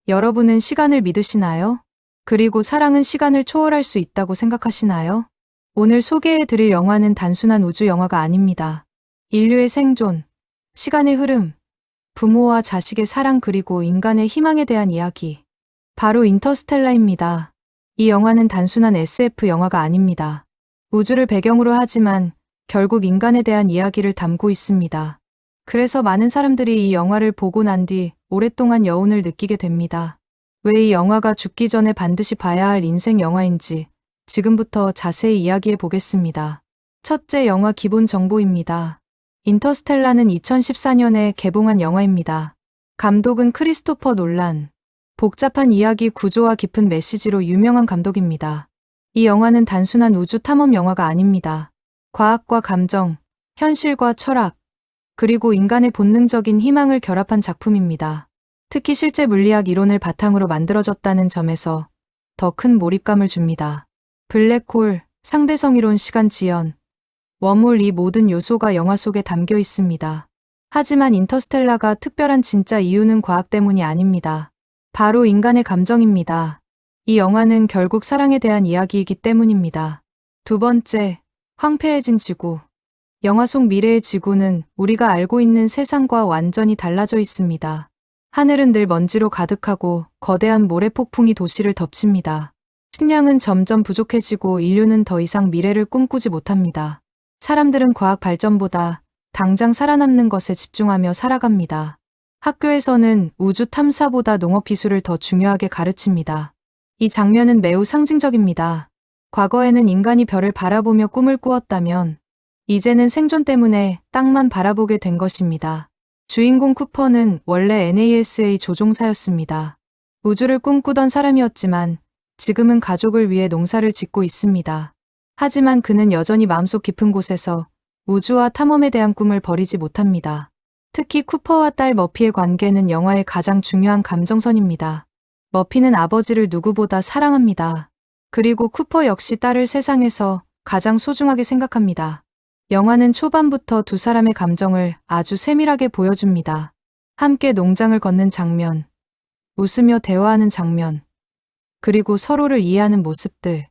여러분은 시간을 믿으시나요? 그리고 사랑은 시간을 초월할 수 있다고 생각하시나요? 오늘 소개해 드릴 영화는 단순한 우주 영화가 아닙니다. 인류의 생존, 시간의 흐름, 부모와 자식의 사랑 그리고 인간의 희망에 대한 이야기. 바로 인터스텔라입니다. 이 영화는 단순한 SF 영화가 아닙니다. 우주를 배경으로 하지만 결국 인간에 대한 이야기를 담고 있습니다. 그래서 많은 사람들이 이 영화를 보고 난 뒤 오랫동안 여운을 느끼게 됩니다. 왜 이 영화가 죽기 전에 반드시 봐야 할 인생 영화인지 지금부터 자세히 이야기해 보겠습니다. 첫째, 영화 기본 정보입니다. 인터스텔라는 2014년에 개봉한 영화입니다. 감독은 크리스토퍼 놀란. 복잡한 이야기 구조와 깊은 메시지로 유명한 감독입니다. 이 영화는 단순한 우주 탐험 영화가 아닙니다. 과학과 감정, 현실과 철학, 그리고 인간의 본능적인 희망을 결합한 작품입니다. 특히 실제 물리학 이론을 바탕으로 만들어졌다는 점에서 더 큰 몰입감을 줍니다. 블랙홀, 상대성 이론, 시간 지연, 웜홀, 이 모든 요소가 영화 속에 담겨 있습니다. 하지만 인터스텔라가 특별한 진짜 이유는 과학 때문이 아닙니다. 바로 인간의 감정입니다. 이 영화는 결국 사랑에 대한 이야기이기 때문입니다. 두 번째, 황폐해진 지구. 영화 속 미래의 지구는 우리가 알고 있는 세상과 완전히 달라져 있습니다. 하늘은 늘 먼지로 가득하고 거대한 모래폭풍이 도시를 덮칩니다. 식량은 점점 부족해지고 인류는 더 이상 미래를 꿈꾸지 못합니다. 사람들은 과학 발전보다 당장 살아남는 것에 집중하며 살아갑니다. 학교에서는 우주 탐사보다 농업 기술을 더 중요하게 가르칩니다. 이 장면은 매우 상징적입니다. 과거에는 인간이 별을 바라보며 꿈을 꾸었다면 이제는 생존 때문에 땅만 바라보게 된 것입니다. 주인공 쿠퍼는 원래 NASA 조종사였습니다. 우주를 꿈꾸던 사람이었지만 지금은 가족을 위해 농사를 짓고 있습니다. 하지만 그는 여전히 마음속 깊은 곳에서 우주와 탐험에 대한 꿈을 버리지 못합니다. 특히 쿠퍼와 딸 머피의 관계는 영화의 가장 중요한 감정선입니다. 머피는 아버지를 누구보다 사랑합니다. 그리고 쿠퍼 역시 딸을 세상에서 가장 소중하게 생각합니다. 영화는 초반부터 두 사람의 감정을 아주 세밀하게 보여줍니다. 함께 농장을 걷는 장면, 웃으며 대화하는 장면, 그리고 서로를 이해하는 모습들.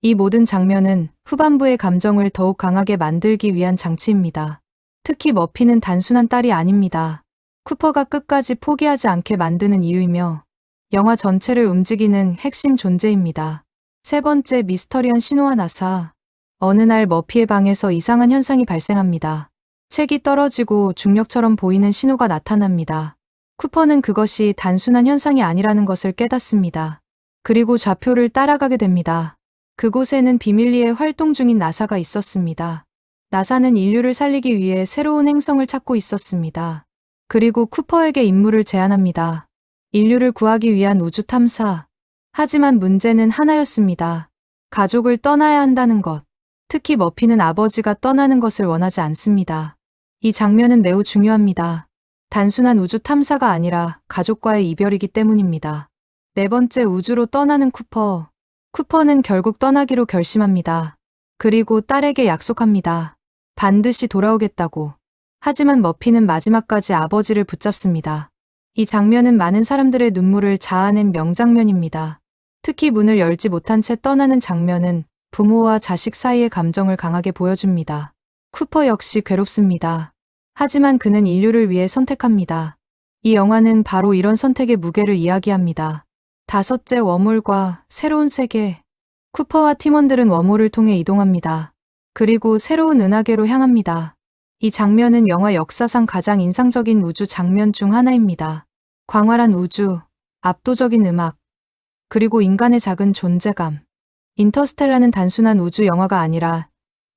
이 모든 장면은 후반부의 감정을 더욱 강하게 만들기 위한 장치입니다. 특히 머피는 단순한 딸이 아닙니다. 쿠퍼가 끝까지 포기하지 않게 만드는 이유이며 영화 전체를 움직이는 핵심 존재입니다. 세 번째, 미스터리한 신호와 나사. 어느 날 머피의 방에서 이상한 현상이 발생합니다. 책이 떨어지고 중력처럼 보이는 신호가 나타납니다. 쿠퍼는 그것이 단순한 현상이 아니라는 것을 깨닫습니다. 그리고 좌표를 따라가게 됩니다. 그곳에는 비밀리에 활동 중인 나사가 있었습니다. 나사는 인류를 살리기 위해 새로운 행성을 찾고 있었습니다. 그리고 쿠퍼에게 임무를 제안합니다. 인류를 구하기 위한 우주 탐사. 하지만 문제는 하나였습니다. 가족을 떠나야 한다는 것. 특히 머피는 아버지가 떠나는 것을 원하지 않습니다. 이 장면은 매우 중요합니다. 단순한 우주 탐사가 아니라 가족과의 이별이기 때문입니다. 네 번째, 우주로 떠나는 쿠퍼. 쿠퍼는 결국 떠나기로 결심합니다. 그리고 딸에게 약속합니다. 반드시 돌아오겠다고. 하지만 머피는 마지막까지 아버지를 붙잡습니다. 이 장면은 많은 사람들의 눈물을 자아낸 명장면입니다. 특히 문을 열지 못한 채 떠나는 장면은 부모와 자식 사이의 감정을 강하게 보여줍니다. 쿠퍼 역시 괴롭습니다. 하지만 그는 인류를 위해 선택합니다. 이 영화는 바로 이런 선택의 무게를 이야기합니다. 다섯째, 웜홀과 새로운 세계. 쿠퍼와 팀원들은 웜홀을 통해 이동합니다. 그리고 새로운 은하계로 향합니다. 이 장면은 영화 역사상 가장 인상적인 우주 장면 중 하나입니다. 광활한 우주, 압도적인 음악, 그리고 인간의 작은 존재감. 인터스텔라는 단순한 우주 영화가 아니라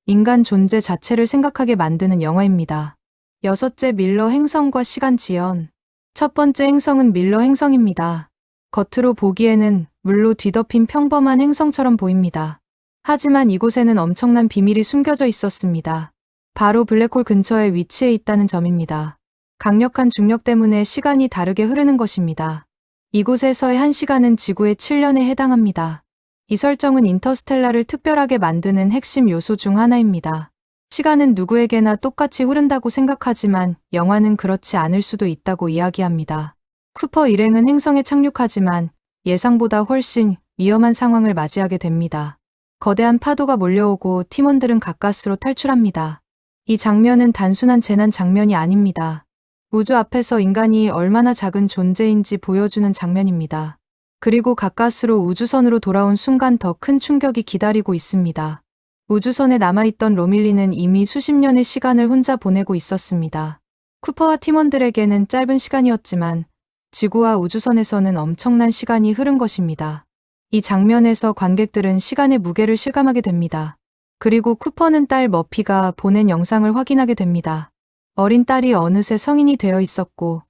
인간 존재 자체를 생각하게 만드는 영화입니다. 여섯째, 밀러 행성과 시간 지연. 첫 번째 행성은 밀러 행성입니다. 겉으로 보기에는 물로 뒤덮인 평범한 행성처럼 보입니다. 하지만 이곳에는 엄청난 비밀이 숨겨져 있었습니다. 바로 블랙홀 근처에 위치해 있다는 점입니다. 강력한 중력 때문에 시간이 다르게 흐르는 것입니다. 이곳에서의 1시간은 지구의 7년에 해당합니다. 이 설정은 인터스텔라를 특별하게 만드는 핵심 요소 중 하나입니다. 시간은 누구에게나 똑같이 흐른다고 생각하지만 영화는 그렇지 않을 수도 있다고 이야기합니다. 쿠퍼 일행은 행성에 착륙하지만 예상보다 훨씬 위험한 상황을 맞이하게 됩니다. 거대한 파도가 몰려오고 팀원들은 가까스로 탈출합니다. 이 장면은 단순한 재난 장면이 아닙니다. 우주 앞에서 인간이 얼마나 작은 존재인지 보여주는 장면입니다. 그리고 가까스로 우주선으로 돌아온 순간 더 큰 충격이 기다리고 있습니다. 우주선에 남아있던 로밀리는 이미 수십 년의 시간을 혼자 보내고 있었습니다. 쿠퍼와 팀원들에게는 짧은 시간이었지만 지구와 우주선에서는 엄청난 시간이 흐른 것입니다. 이 장면에서 관객들은 시간의 무게를 실감하게 됩니다. 그리고 쿠퍼는 딸 머피가 보낸 영상을 확인하게 됩니다. 어린 딸이 어느새 성인이 되어 있었고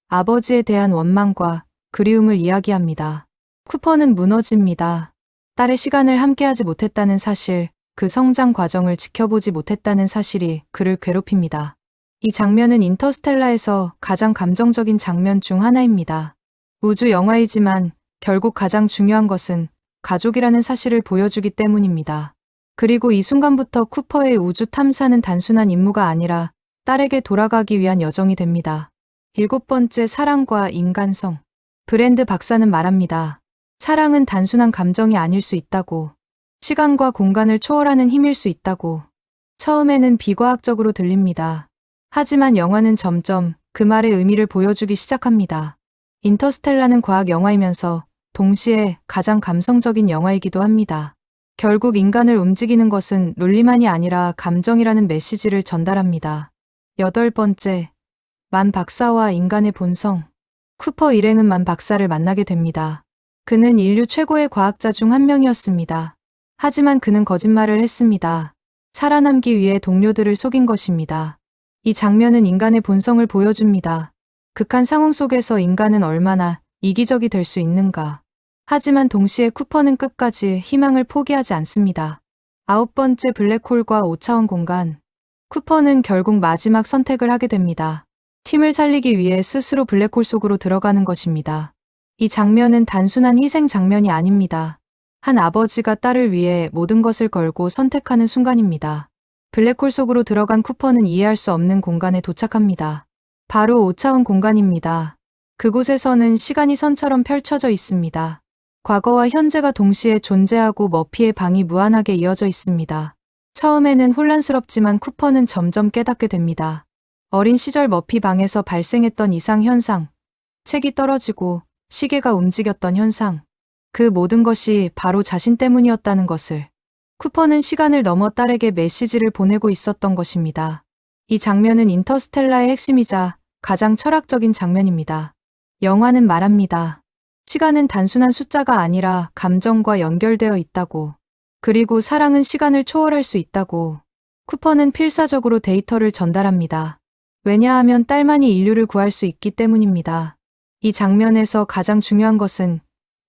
아버지에 대한 원망과 그리움을 이야기합니다. 쿠퍼는 무너집니다. 딸의 시간을 함께하지 못했다는 사실, 그 성장 과정을 지켜보지 못했다는 사실이 그를 괴롭힙니다. 이 장면은 인터스텔라에서 가장 감정적인 장면 중 하나입니다. 우주 영화이지만 결국 가장 중요한 것은 가족이라는 사실을 보여주기 때문입니다. 그리고 이 순간부터 쿠퍼의 우주 탐사는 단순한 임무가 아니라 딸에게 돌아가기 위한 여정이 됩니다. 7번째, 사랑과 인간성. 브랜드 박사는 말합니다. 사랑은 단순한 감정이 아닐 수 있다고. 시간과 공간을 초월하는 힘일 수 있다고. 처음에는 비과학적으로 들립니다. 하지만 영화는 점점 그 말의 의미를 보여주기 시작합니다. 인터스텔라는 과학 영화이면서 동시에 가장 감성적인 영화이기도 합니다. 결국 인간을 움직이는 것은 논리만이 아니라 감정이라는 메시지를 전달합니다. 8번째, 만 박사와 인간의 본성. 쿠퍼 일행은 만 박사를 만나게 됩니다. 그는 인류 최고의 과학자 중 한 명이었습니다. 하지만 그는 거짓말을 했습니다. 살아남기 위해 동료들을 속인 것입니다. 이 장면은 인간의 본성을 보여줍니다. 극한 상황 속에서 인간은 얼마나 이기적이 될 수 있는가. 하지만 동시에 쿠퍼는 끝까지 희망을 포기하지 않습니다. 9번째, 블랙홀과 5차원 공간. 쿠퍼는 결국 마지막 선택을 하게 됩니다. 팀을 살리기 위해 스스로 블랙홀 속으로 들어가는 것입니다. 이 장면은 단순한 희생 장면이 아닙니다. 한 아버지가 딸을 위해 모든 것을 걸고 선택하는 순간입니다. 블랙홀 속으로 들어간 쿠퍼는 이해할 수 없는 공간에 도착합니다. 바로 5차원 공간입니다. 그곳에서는 시간이 선처럼 펼쳐져 있습니다. 과거와 현재가 동시에 존재하고 머피의 방이 무한하게 이어져 있습니다. 처음에는 혼란스럽지만 쿠퍼는 점점 깨닫게 됩니다. 어린 시절 머피 방에서 발생했던 이상 현상, 책이 떨어지고 시계가 움직였던 현상, 그 모든 것이 바로 자신 때문이었다는 것을. 쿠퍼는 시간을 넘어 딸에게 메시지를 보내고 있었던 것입니다. 이 장면은 인터스텔라의 핵심이자 가장 철학적인 장면입니다. 영화는 말합니다. 시간은 단순한 숫자가 아니라 감정과 연결되어 있다고. 그리고 사랑은 시간을 초월할 수 있다고. 쿠퍼는 필사적으로 데이터를 전달합니다. 왜냐하면 딸만이 인류를 구할 수 있기 때문입니다. 이 장면에서 가장 중요한 것은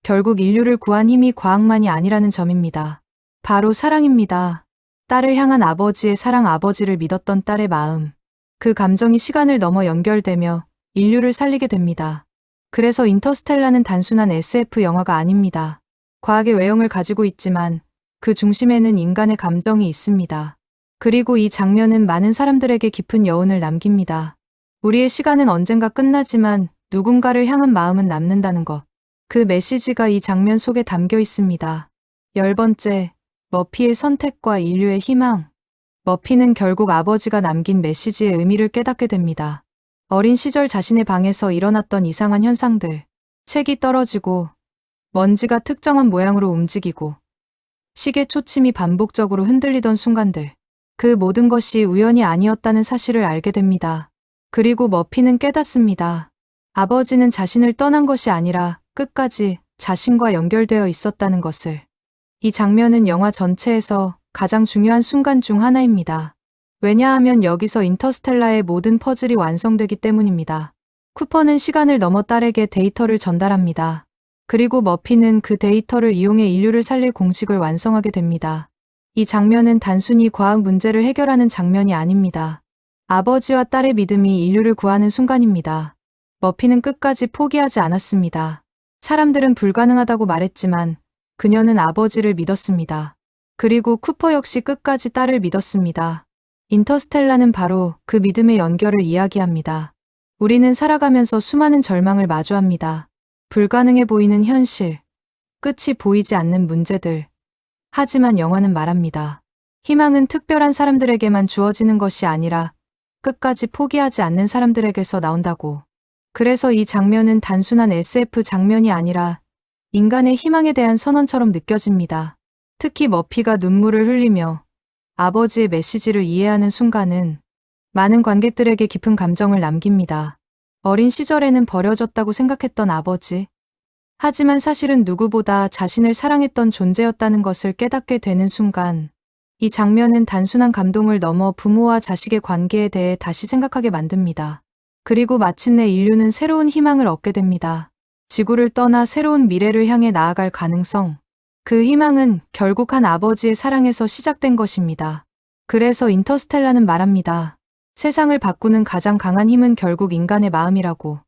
결국 인류를 구한 힘이 과학만이 아니라는 점입니다. 바로 사랑입니다. 딸을 향한 아버지의 사랑, 아버지를 믿었던 딸의 마음. 그 감정이 시간을 넘어 연결되며 인류를 살리게 됩니다. 그래서 인터스텔라는 단순한 SF 영화가 아닙니다. 과학의 외형을 가지고 있지만 그 중심에는 인간의 감정이 있습니다. 그리고 이 장면은 많은 사람들에게 깊은 여운을 남깁니다. 우리의 시간은 언젠가 끝나지만 누군가를 향한 마음은 남는다는 것. 그 메시지가 이 장면 속에 담겨 있습니다. 10번째, 머피의 선택과 인류의 희망. 머피는 결국 아버지가 남긴 메시지의 의미를 깨닫게 됩니다. 어린 시절 자신의 방에서 일어났던 이상한 현상들, 책이 떨어지고, 먼지가 특정한 모양으로 움직이고, 시계 초침이 반복적으로 흔들리던 순간들, 그 모든 것이 우연이 아니었다는 사실을 알게 됩니다. 그리고 머피는 깨닫습니다. 아버지는 자신을 떠난 것이 아니라 끝까지 자신과 연결되어 있었다는 것을. 이 장면은 영화 전체에서 가장 중요한 순간 중 하나입니다. 왜냐하면 여기서 인터스텔라의 모든 퍼즐이 완성되기 때문입니다. 쿠퍼는 시간을 넘어 딸에게 데이터를 전달합니다. 그리고 머피는 그 데이터를 이용해 인류를 살릴 공식을 완성하게 됩니다. 이 장면은 단순히 과학 문제를 해결하는 장면이 아닙니다. 아버지와 딸의 믿음이 인류를 구하는 순간입니다. 머피는 끝까지 포기하지 않았습니다. 사람들은 불가능하다고 말했지만 그녀는 아버지를 믿었습니다. 그리고 쿠퍼 역시 끝까지 딸을 믿었습니다. 인터스텔라는 바로 그 믿음의 연결을 이야기합니다. 우리는 살아가면서 수많은 절망을 마주합니다. 불가능해 보이는 현실, 끝이 보이지 않는 문제들. 하지만 영화는 말합니다. 희망은 특별한 사람들에게만 주어지는 것이 아니라 끝까지 포기하지 않는 사람들에게서 나온다고. 그래서 이 장면은 단순한 SF 장면이 아니라 인간의 희망에 대한 선언처럼 느껴집니다. 특히 머피가 눈물을 흘리며 아버지의 메시지를 이해하는 순간은 많은 관객들에게 깊은 감정을 남깁니다. 어린 시절에는 버려졌다고 생각했던 아버지. 하지만 사실은 누구보다 자신을 사랑했던 존재였다는 것을 깨닫게 되는 순간, 이 장면은 단순한 감동을 넘어 부모와 자식의 관계에 대해 다시 생각하게 만듭니다. 그리고 마침내 인류는 새로운 희망을 얻게 됩니다. 지구를 떠나 새로운 미래를 향해 나아갈 가능성. 그 희망은 결국 한 아버지의 사랑에서 시작된 것입니다. 그래서 인터스텔라는 말합니다. 세상을 바꾸는 가장 강한 힘은 결국 인간의 마음이라고.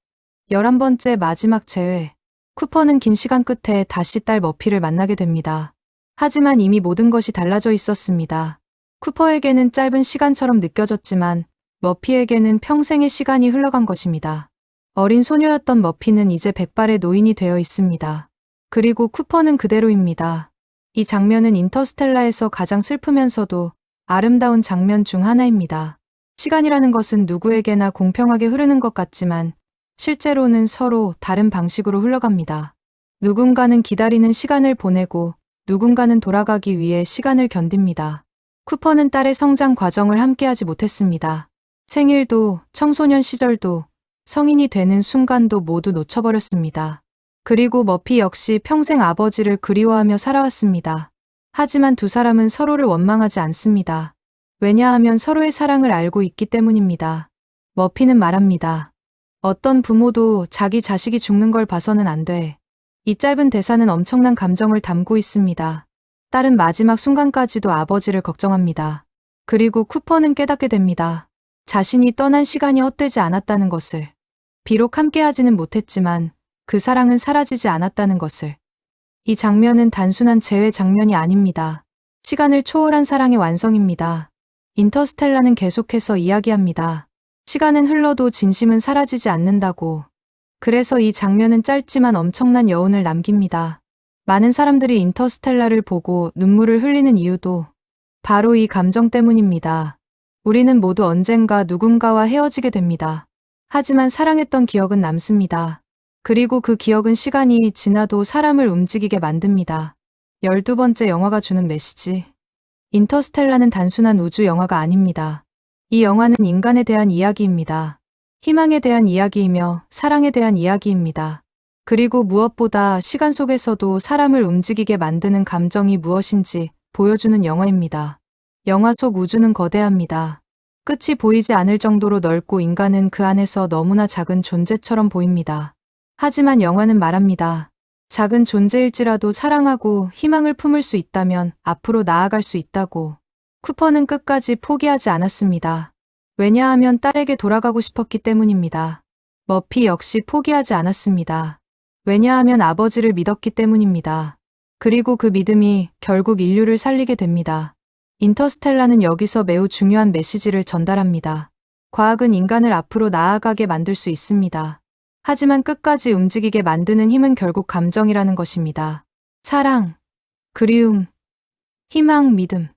11번째 마지막 재회. 쿠퍼는 긴 시간 끝에 다시 딸 머피를 만나게 됩니다. 하지만 이미 모든 것이 달라져 있었습니다. 쿠퍼에게는 짧은 시간처럼 느껴졌지만 머피에게는 평생의 시간이 흘러간 것입니다. 어린 소녀였던 머피는 이제 백발의 노인이 되어 있습니다. 그리고 쿠퍼는 그대로입니다. 이 장면은 인터스텔라에서 가장 슬프면서도 아름다운 장면 중 하나입니다. 시간이라는 것은 누구에게나 공평하게 흐르는 것 같지만 실제로는 서로 다른 방식으로 흘러갑니다. 누군가는 기다리는 시간을 보내고 누군가는 돌아가기 위해 시간을 견딥니다. 쿠퍼는 딸의 성장 과정을 함께하지 못했습니다. 생일도, 청소년 시절도, 성인이 되는 순간도 모두 놓쳐버렸습니다. 그리고 머피 역시 평생 아버지를 그리워하며 살아왔습니다. 하지만 두 사람은 서로를 원망하지 않습니다. 왜냐하면 서로의 사랑을 알고 있기 때문입니다. 머피는 말합니다. 어떤 부모도 자기 자식이 죽는 걸 봐서는 안 돼. 이 짧은 대사는 엄청난 감정을 담고 있습니다. 딸은 마지막 순간까지도 아버지를 걱정합니다. 그리고 쿠퍼는 깨닫게 됩니다. 자신이 떠난 시간이 헛되지 않았다는 것을. 비록 함께하지는 못했지만 그 사랑은 사라지지 않았다는 것을. 이 장면은 단순한 재회 장면이 아닙니다. 시간을 초월한 사랑의 완성입니다. 인터스텔라는 계속해서 이야기합니다. 시간은 흘러도 진심은 사라지지 않는다고. 그래서 이 장면은 짧지만 엄청난 여운을 남깁니다. 많은 사람들이 인터스텔라를 보고 눈물을 흘리는 이유도 바로 이 감정 때문입니다. 우리는 모두 언젠가 누군가와 헤어지게 됩니다. 하지만 사랑했던 기억은 남습니다. 그리고 그 기억은 시간이 지나도 사람을 움직이게 만듭니다. 12번째 영화가 주는 메시지. 인터스텔라는 단순한 우주 영화가 아닙니다. 이 영화는 인간에 대한 이야기입니다. 희망에 대한 이야기이며 사랑에 대한 이야기입니다. 그리고 무엇보다 시간 속에서도 사람을 움직이게 만드는 감정이 무엇인지 보여주는 영화입니다. 영화 속 우주는 거대합니다. 끝이 보이지 않을 정도로 넓고 인간은 그 안에서 너무나 작은 존재처럼 보입니다. 하지만 영화는 말합니다. 작은 존재일지라도 사랑하고 희망을 품을 수 있다면 앞으로 나아갈 수 있다고. 쿠퍼는 끝까지 포기하지 않았습니다. 왜냐하면 딸에게 돌아가고 싶었기 때문입니다. 머피 역시 포기하지 않았습니다. 왜냐하면 아버지를 믿었기 때문입니다. 그리고 그 믿음이 결국 인류를 살리게 됩니다. 인터스텔라는 여기서 매우 중요한 메시지를 전달합니다. 과학은 인간을 앞으로 나아가게 만들 수 있습니다. 하지만 끝까지 움직이게 만드는 힘은 결국 감정이라는 것입니다. 사랑, 그리움, 희망, 믿음.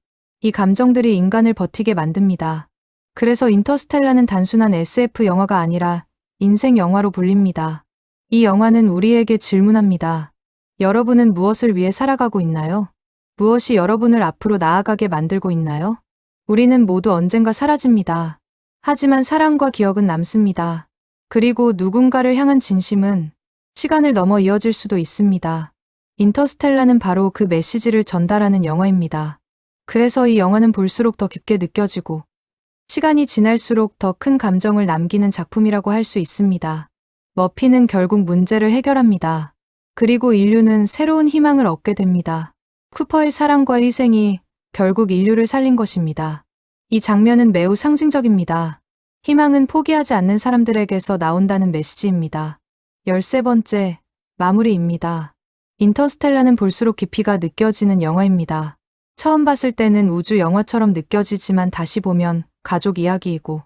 이 감정들이 인간을 버티게 만듭니다. 그래서 인터스텔라는 단순한 SF 영화가 아니라 인생 영화로 불립니다. 이 영화는 우리에게 질문합니다. 여러분은 무엇을 위해 살아가고 있나요? 무엇이 여러분을 앞으로 나아가게 만들고 있나요? 우리는 모두 언젠가 사라집니다. 하지만 사랑과 기억은 남습니다. 그리고 누군가를 향한 진심은 시간을 넘어 이어질 수도 있습니다. 인터스텔라는 바로 그 메시지를 전달하는 영화입니다. 그래서 이 영화는 볼수록 더 깊게 느껴지고 시간이 지날수록 더 큰 감정을 남기는 작품이라고 할 수 있습니다. 머피는 결국 문제를 해결합니다. 그리고 인류는 새로운 희망을 얻게 됩니다. 쿠퍼의 사랑과 희생이 결국 인류를 살린 것입니다. 이 장면은 매우 상징적입니다. 희망은 포기하지 않는 사람들에게서 나온다는 메시지입니다. 13번째, 마무리입니다. 인터스텔라는 볼수록 깊이가 느껴지는 영화입니다. 처음 봤을 때는 우주 영화처럼 느껴지지만 다시 보면 가족 이야기이고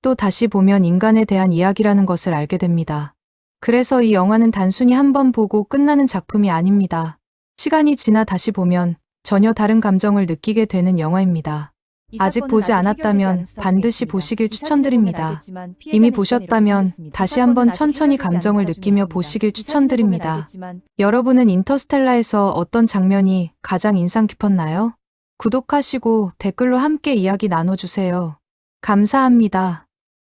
또 다시 보면 인간에 대한 이야기라는 것을 알게 됩니다. 그래서 이 영화는 단순히 한 번 보고 끝나는 작품이 아닙니다. 시간이 지나 다시 보면 전혀 다른 감정을 느끼게 되는 영화입니다. 아직 보지 않았다면 반드시 보시길 추천드립니다. 이미 보셨다면 다시 한번 천천히 감정을 느끼며 보시길 추천드립니다. 여러분은 인터스텔라에서 어떤 장면이 가장 인상 깊었나요? 구독하시고 댓글로 함께 이야기 나눠주세요. 감사합니다.